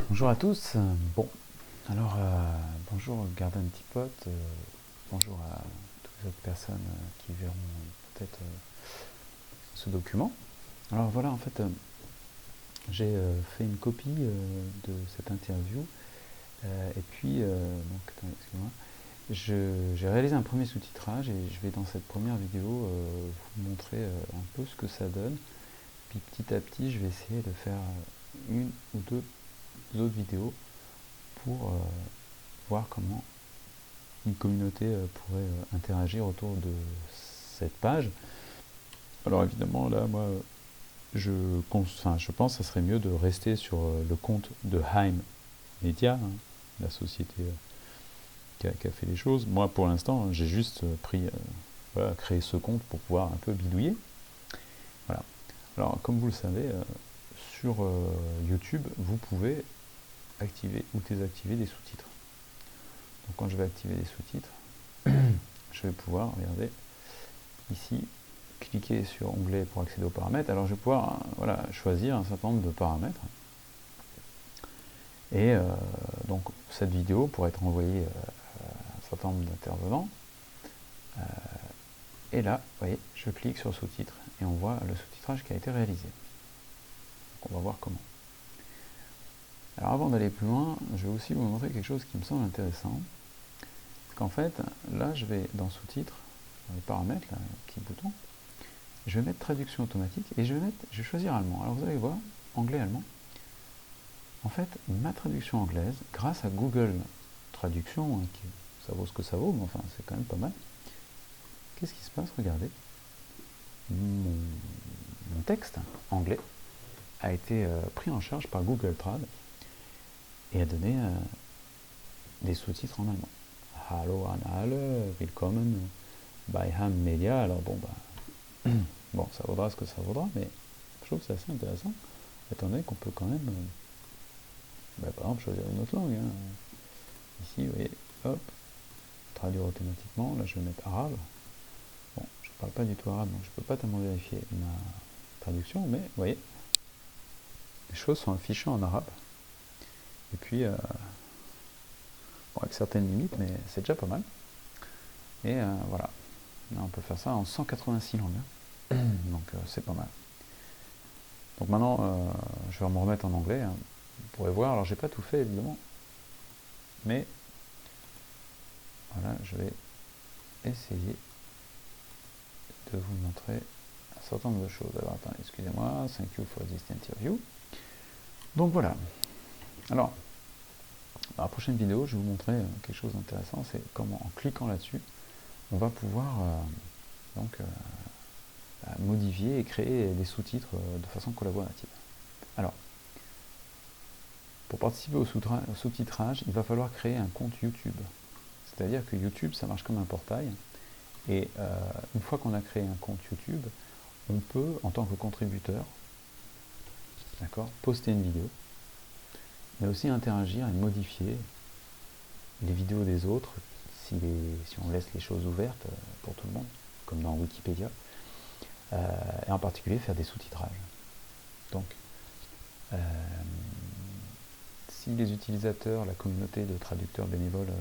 Bonjour à tous. Bon, alors bonjour Garden Teapot, bonjour à toutes les autres personnes qui verront peut-être ce document. Alors voilà, en fait, j'ai fait une copie de cette interview et puis, donc, attendez, excusez-moi, j'ai réalisé un premier sous-titrage et je vais dans cette première vidéo vous montrer un peu ce que ça donne. Puis petit à petit, je vais essayer de faire une ou deux autres vidéos pour voir comment une communauté pourrait interagir autour de cette page. Alors évidemment, là, moi, je pense que ça serait mieux de rester sur le compte de Haim Media, hein, la société qui a fait les choses. Moi, pour l'instant, j'ai juste créé ce compte pour pouvoir un peu bidouiller. Voilà. Alors, comme vous le savez, sur YouTube, vous pouvez activer ou désactiver des sous-titres. Donc quand je vais activer les sous-titres, je vais pouvoir, regardez, ici, cliquer sur onglet pour accéder aux paramètres. Alors je vais pouvoir choisir un certain nombre de paramètres. Et donc cette vidéo pourrait être envoyée à un certain nombre d'intervenants. Et là, vous voyez, je clique sur sous-titres et on voit le sous-titrage qui a été réalisé. Donc on va voir comment. Alors avant d'aller plus loin, je vais aussi vous montrer quelque chose qui me semble intéressant. Qu'en fait, là je vais dans sous-titres, dans les paramètres, là, petit bouton, je vais mettre traduction automatique et je vais choisir allemand. Alors vous allez voir, anglais-allemand. En fait, ma traduction anglaise, grâce à Google Traduction, hein, ça vaut ce que ça vaut, mais enfin c'est quand même pas mal. Qu'est-ce qui se passe? Regardez. Mon texte anglais a été pris en charge par Google Trad et a donné des sous-titres en allemand. Hallo an alle, willkommen bei Ham Media. Alors bon, bon, ça vaudra ce que ça vaudra, mais je trouve que c'est assez intéressant, étant donné qu'on peut quand même, par exemple, choisir une autre langue. Hein. Ici, vous voyez, hop, traduire automatiquement. Là, je vais mettre arabe. Bon, je ne parle pas du tout arabe, donc je ne peux pas tellement vérifier ma traduction, mais vous voyez, les choses sont affichées en arabe. Et puis, bon, avec certaines limites, mais c'est déjà pas mal. Et voilà, là, on peut faire ça en 186 langues. Hein. Donc, c'est pas mal. Donc maintenant, je vais me remettre en anglais. Hein. Vous pourrez voir, alors j'ai pas tout fait évidemment, mais voilà, je vais essayer de vous montrer un certain nombre de choses. Alors attendez, excusez-moi, thank you for this interview. Donc voilà. Alors, dans la prochaine vidéo, je vais vous montrer quelque chose d'intéressant, c'est comment en cliquant là-dessus, on va pouvoir modifier et créer des sous-titres de façon collaborative. Alors, pour participer au sous-titrage, il va falloir créer un compte YouTube. C'est-à-dire que YouTube, ça marche comme un portail. Et une fois qu'on a créé un compte YouTube, on peut, en tant que contributeur, poster une vidéo, mais aussi interagir et modifier les vidéos des autres si on laisse les choses ouvertes pour tout le monde, comme dans Wikipédia, et en particulier faire des sous-titrages. Donc, si les utilisateurs, la communauté de traducteurs bénévoles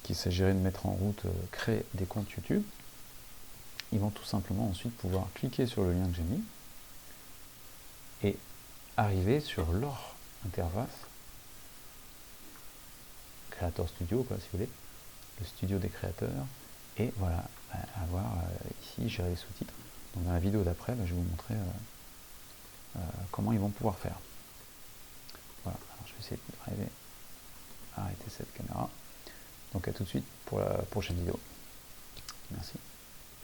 qu'il s'agirait de mettre en route créent des comptes YouTube, ils vont tout simplement ensuite pouvoir cliquer sur le lien que j'ai mis et arriver sur leur interface Creator Studio, quoi, si vous voulez, le studio des créateurs, et voilà, avoir ici gérer les sous-titres. Donc dans la vidéo d'après, je vais vous montrer comment ils vont pouvoir faire. Voilà, alors je vais essayer d'arriver à arrêter cette caméra. Donc à tout de suite pour la prochaine vidéo. Merci.